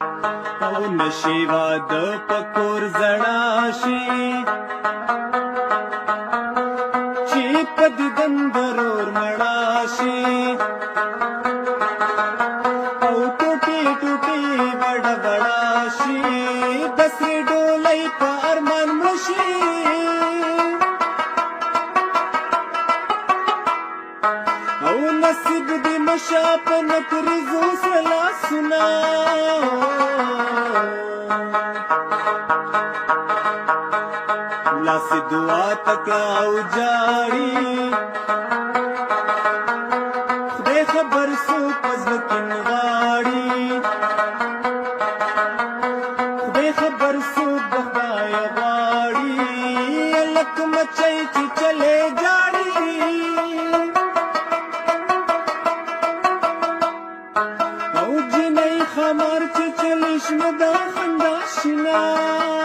او نشي واده پکور زړه شي چې په دیدن ضرور مړه شي او ټوټي ټوټي بڑا بڑا شي د سرې ډولۍ په ارمان مړه شي او نصیب دې مشا په نکریزو سلا سنا لاس دعا تکړه او جاړي خدای خبر څوک په زړه کې نغاړي خدای خبر څوک د خدای غواړي لک مچۍ چې چلې جاړي او جنۍ خمار چې چلې شنه دا خندا شنه